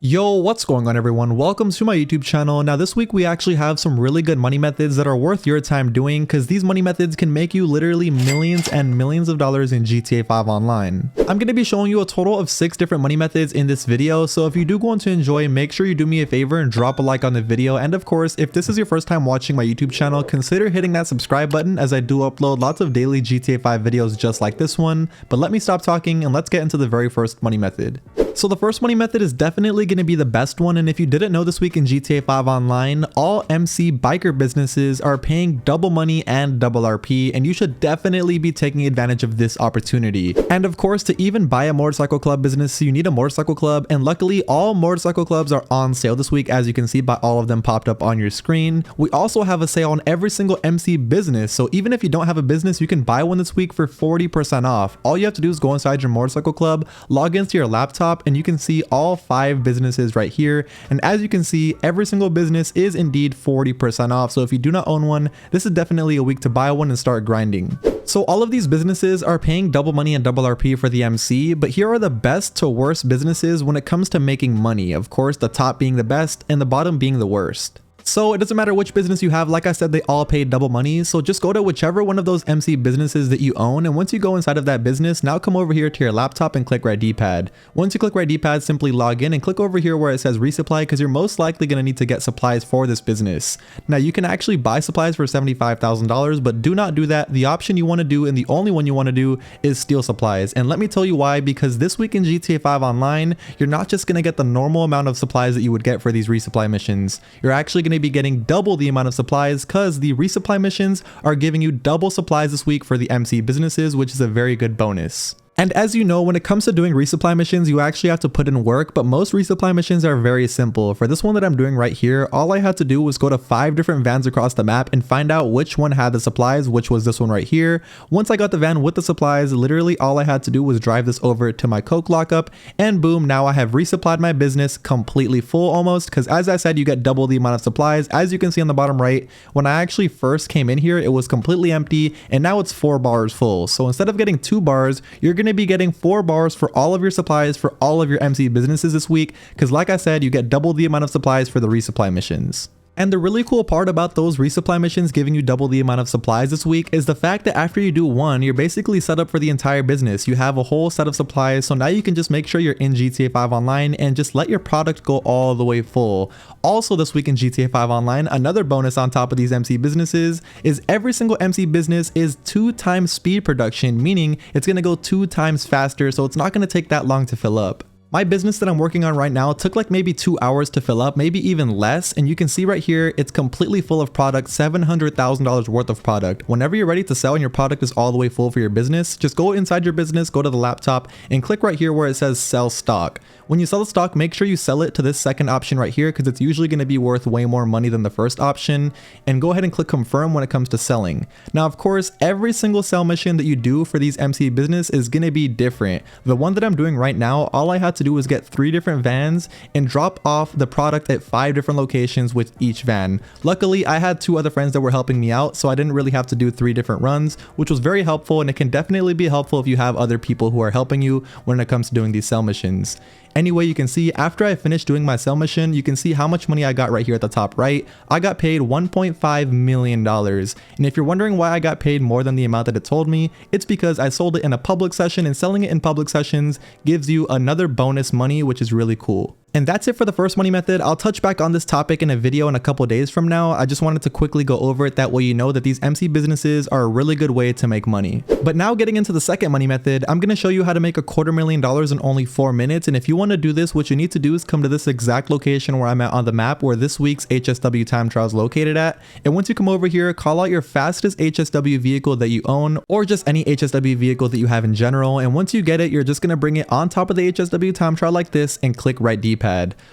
Yo, what's going on everyone? Welcome to my YouTube channel. Now this week we actually have some really good money methods that are worth your time doing because these money methods can make you literally millions and millions of dollars in GTA 5 Online. I'm going to be showing you a total of 6 different money methods in this video, so if you do go on to enjoy, make sure you do me a favor and drop a like on the video, and of course if this is your first time watching my YouTube channel, consider hitting that subscribe button as I do upload lots of daily GTA 5 videos just like this one. But let me stop talking and let's get into the very first money method. So the first money method is definitely going to be the best one, and if you didn't know, this week in GTA 5 Online, all MC biker businesses are paying double money and double RP, and you should definitely be taking advantage of this opportunity. And of course, to even buy a motorcycle club business, you need a motorcycle club, and luckily all motorcycle clubs are on sale this week, as you can see by all of them popped up on your screen. We also have a sale on every single MC business, so even if you don't have a business, you can buy one this week for 40% off. All you have to do is go inside your motorcycle club, log into your laptop, and you can see all 5 businesses right here. And as you can see, every single business is indeed 40% off. So if you do not own one, this is definitely a week to buy one and start grinding. So all of these businesses are paying double money and double RP for the MC, but here are the best to worst businesses when it comes to making money. Of course, the top being the best and the bottom being the worst. So it doesn't matter which business you have, like I said, they all pay double money. So just go to whichever one of those MC businesses that you own, and once you go inside of that business, now come over here to your laptop and click right D-pad. Once you click right D-pad, simply log in and click over here where it says resupply, because you're most likely going to need to get supplies for this business. Now you can actually buy supplies for $75,000, but do not do that. The option you want to do, and the only one you want to do, is steal supplies. And let me tell you why, because this week in GTA 5 Online, you're not just going to get the normal amount of supplies that you would get for these resupply missions. You're actually going to be getting double the amount of supplies, because the resupply missions are giving you double supplies this week for the MC businesses, which is a very good bonus. And as you know, when it comes to doing resupply missions, you actually have to put in work, but most resupply missions are very simple. For this one that I'm doing right here, all I had to do was go to 5 different vans across the map and find out which one had the supplies, which was this one right here. Once I got the van with the supplies, literally all I had to do was drive this over to my coke lockup, and boom, now I have resupplied my business completely full almost, because as I said, you get double the amount of supplies. As you can see on the bottom right, when I actually first came in here, it was completely empty, and now it's 4 bars full. So instead of getting 2 bars, you're going to be getting 4 bars for all of your supplies for all of your MC businesses this week, because like I said, you get double the amount of supplies for the resupply missions. And the really cool part about those resupply missions giving you double the amount of supplies this week is the fact that after you do one, you're basically set up for the entire business. You have a whole set of supplies, so now you can just make sure you're in GTA 5 Online and just let your product go all the way full. Also this week in GTA 5 Online, another bonus on top of these MC businesses is every single MC business is 2 times speed production, meaning it's going to go 2 times faster, so it's not going to take that long to fill up. My business that I'm working on right now took like maybe 2 hours to fill up, maybe even less, and you can see right here it's completely full of product, $700,000 worth of product. Whenever you're ready to sell and your product is all the way full for your business, just go inside your business, go to the laptop, and click right here where it says sell stock. When you sell the stock, make sure you sell it to this second option right here, because it's usually going to be worth way more money than the first option, and go ahead and click confirm when it comes to selling. Now of course, every single sell mission that you do for these MC business is going to be different. The one that I'm doing right now, all I had to do was get 3 different vans and drop off the product at 5 different locations with each van. Luckily, I had 2 other friends that were helping me out, so I didn't really have to do 3 different runs, which was very helpful, and it can definitely be helpful if you have other people who are helping you when it comes to doing these sell missions. Anyway, you can see after I finished doing my sell mission, you can see how much money I got right here at the top right. I got paid $1.5 million. And if you're wondering why I got paid more than the amount that it told me, it's because I sold it in a public session, and selling it in public sessions gives you another bonus money, which is really cool. And that's it for the first money method. I'll touch back on this topic in a video in a couple days from now. I just wanted to quickly go over it, that way you know that these MC businesses are a really good way to make money. But now getting into the second money method, I'm going to show you how to make $250,000 in only 4 minutes. And if you want to do this, what you need to do is come to this exact location where I'm at on the map, where this week's HSW time trial is located at. And once you come over here, call out your fastest HSW vehicle that you own, or just any HSW vehicle that you have in general. And once you get it, you're just going to bring it on top of the HSW time trial like this and click right D-pad.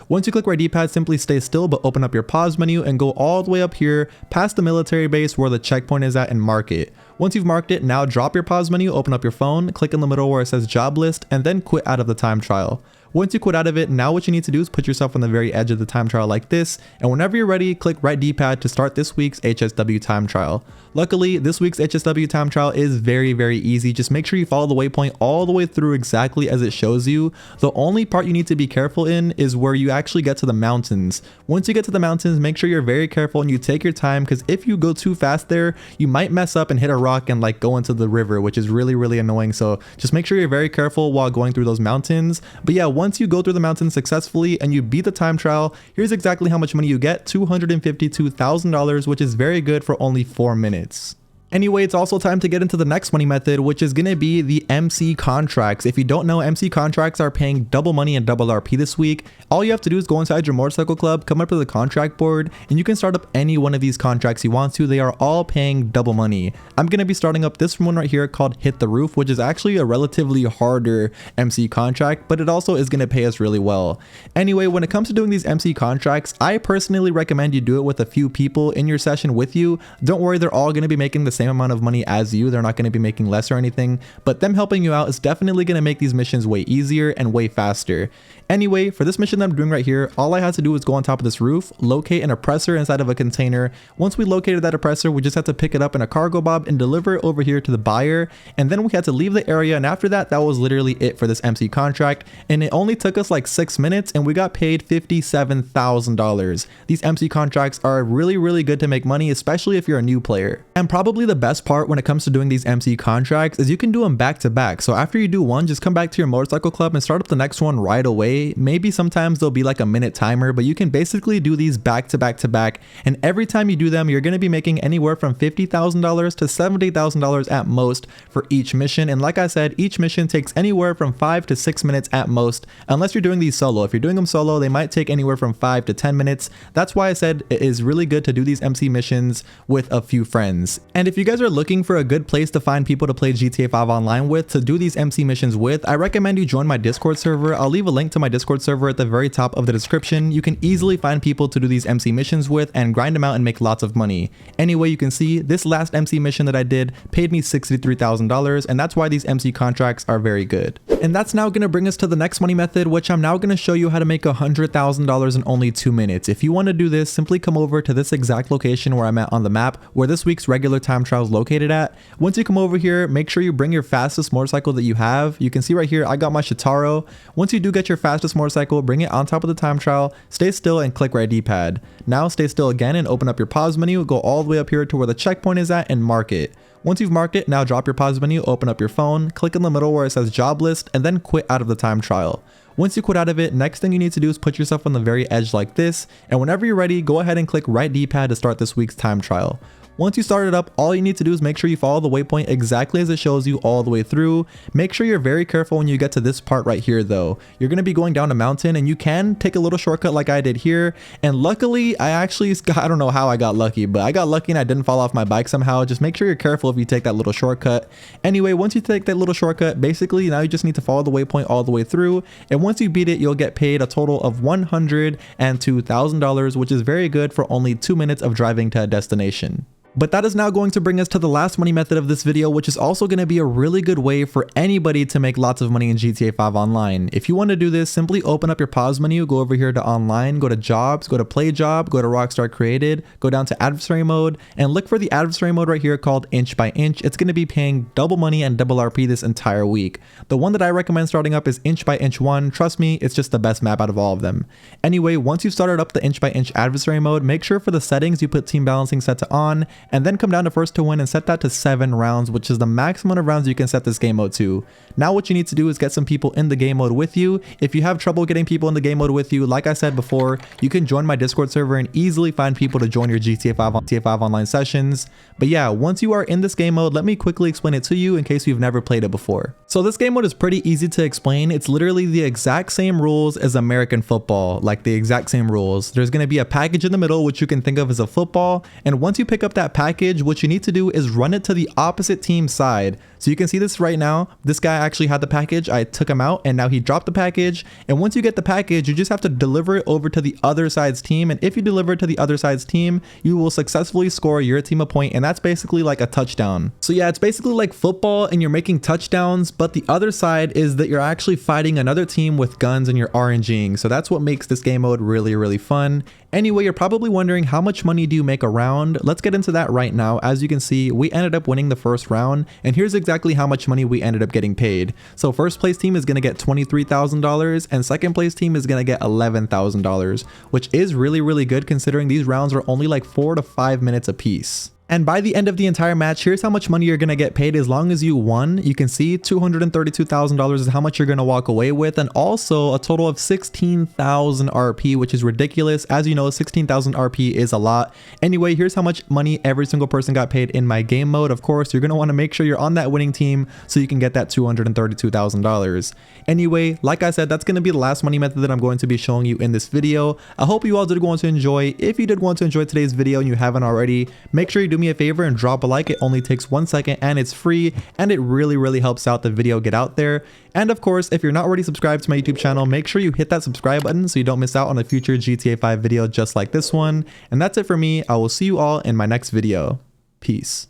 Once you click right D-pad, simply stay still but open up your pause menu and go all the way up here past the military base where the checkpoint is at and mark it. Once you've marked it, now drop your pause menu, open up your phone, click in the middle where it says job list, and then quit out of the time trial. Once you quit out of it, now what you need to do is put yourself on the very edge of the time trial like this, and whenever you're ready, click right D-pad to start this week's HSW time trial. Luckily, this week's HSW time trial is very easy. Just make sure you follow the waypoint all the way through exactly as it shows you. The only part you need to be careful in is where you actually get to the mountains. Once you get to the mountains, make sure you're very careful and you take your time, because if you go too fast there, you might mess up and hit a rock and like go into the river, which is really annoying. So just make sure you're very careful while going through those mountains. But yeah, once you go through the mountains successfully and you beat the time trial, here's exactly how much money you get: $252,000, which is very good for only 4 minutes. Anyway, it's also time to get into the next money method, which is going to be the MC contracts. If you don't know, MC contracts are paying double money and double RP this week. All you have to do is go inside your motorcycle club, come up to the contract board, and you can start up any one of these contracts you want to. They are all paying double money. I'm going to be starting up this one right here called Hit the Roof, which is actually a relatively harder MC contract, but it also is going to pay us really well. Anyway, when it comes to doing these MC contracts, I personally recommend you do it with a few people in your session with you. Don't worry, they're all going to be making the same amount of money as you. They're not going to be making less or anything, but them helping you out is definitely going to make these missions way easier and way faster. Anyway, for this mission that I'm doing right here, all I had to do was go on top of this roof, locate an oppressor inside of a container. Once we located that oppressor, we just had to pick it up in a cargo bob and deliver it over here to the buyer, and then we had to leave the area, and after that, that was literally it for this MC contract, and it only took us like 6 minutes and we got paid $57,000. These MC contracts are really good to make money, especially if you're a new player. And probably the best part when it comes to doing these MC contracts is you can do them back to back. So after you do one, just come back to your motorcycle club and start up the next one right away. Maybe sometimes there'll be like a minute timer, but you can basically do these back to back, and every time you do them, you're going to be making anywhere from $50,000 to $70,000 at most for each mission. And like I said, each mission takes anywhere from 5 to 6 minutes at most, unless you're doing these solo. If you're doing them solo, they might take anywhere from 5 to 10 minutes. That's why I said it is really good to do these MC missions with a few friends. And if you guys are looking for a good place to find people to play GTA 5 online with, to do these MC missions with, I recommend you join my Discord server. I'll leave a link to my Discord server at the very top of the description. You can easily find people to do these MC missions with and grind them out and make lots of money. Anyway, you can see this last MC mission that I did paid me $63,000, and that's why these MC contracts are very good. And that's now going to bring us to the next money method, which I'm now going to show you how to make $100,000 in only 2 minutes. If you want to do this, simply come over to this exact location where I'm at on the map, where this week's regular time trial is located at. Once you come over here, make sure you bring your fastest motorcycle that you have. You can see right here, I got my Shitaro. Once you do get your fastest motorcycle, bring it on top of the time trial, stay still and click right D-pad. Now stay still again and open up your pause menu, go all the way up here to where the checkpoint is at and mark it. Once you've marked it, now drop your pause menu, open up your phone, click in the middle where it says job list, and then quit out of the time trial. Once you quit out of it, next thing you need to do is put yourself on the very edge like this, and whenever you're ready, go ahead and click right D-pad to start this week's time trial. Once you start it up, all you need to do is make sure you follow the waypoint exactly as it shows you all the way through. Make sure you're very careful when you get to this part right here though. You're going to be going down a mountain and you can take a little shortcut like I did here. And luckily, I don't know how I got lucky, but I got lucky and I didn't fall off my bike somehow. Just make sure you're careful if you take that little shortcut. Anyway, once you take that little shortcut, basically now you just need to follow the waypoint all the way through. And once you beat it, you'll get paid a total of $102,000, which is very good for only 2 minutes of driving to a destination. But that is now going to bring us to the last money method of this video, which is also going to be a really good way for anybody to make lots of money in GTA 5 online. If you want to do this, simply open up your pause menu, go over here to online, go to jobs, go to play job, go to Rockstar Created, go down to adversary mode, and look for the adversary mode right here called Inch by Inch. It's going to be paying double money and double RP this entire week. The one that I recommend starting up is Inch by Inch 1. Trust me, it's just the best map out of all of them. Anyway, once you've started up the Inch by Inch adversary mode, make sure for the settings you put team balancing set to on, and then come down to first to win and set that to 7 rounds, which is the maximum of rounds you can set this game mode to. Now what you need to do is get some people in the game mode with you. If you have trouble getting people in the game mode with you, like I said before, you can join my Discord server and easily find people to join your GTA 5 online sessions. But yeah, once you are in this game mode, let me quickly explain it to you in case you've never played it before. So this game mode is pretty easy to explain. It's literally the exact same rules as American football, like the exact same rules. There's going to be a package in the middle, which you can think of as a football, and once you pick up that that package, what you need to do is run it to the opposite team side. So you can see this right now. This guy actually had the package. I took him out and now he dropped the package. And once you get the package, you just have to deliver it over to the other side's team. And if you deliver it to the other side's team, you will successfully score your team a point. And that's basically like a touchdown. So yeah, it's basically like football and you're making touchdowns, but the other side is that you're actually fighting another team with guns and you're RNGing. So that's what makes this game mode really, really fun. Anyway, you're probably wondering, how much money do you make a round? Let's get into that right now. As you can see, we ended up winning the first round, and here's exactly how much money we ended up getting paid. So first place team is going to get $23,000 and second place team is going to get $11,000, which is really, really good considering these rounds are only like 4 to 5 minutes apiece. And by the end of the entire match, here's how much money you're going to get paid as long as you won. You can see $232,000 is how much you're going to walk away with, and also a total of 16,000 RP, which is ridiculous. As you know, 16,000 RP is a lot. Anyway, here's how much money every single person got paid in my game mode. Of course, you're going to want to make sure you're on that winning team so you can get that $232,000. Anyway, like I said, that's going to be the last money method that I'm going to be showing you in this video. I hope you all did want to enjoy. If you did want to enjoy today's video and you haven't already, make sure you do me a favor and drop a like. It only takes 1 second and it's free, and it really, really helps out the video get out there. And of course, if you're not already subscribed to my YouTube channel, make sure you hit that subscribe button so you don't miss out on a future GTA 5 video just like this one. And that's it for me. I will see you all in my next video. Peace.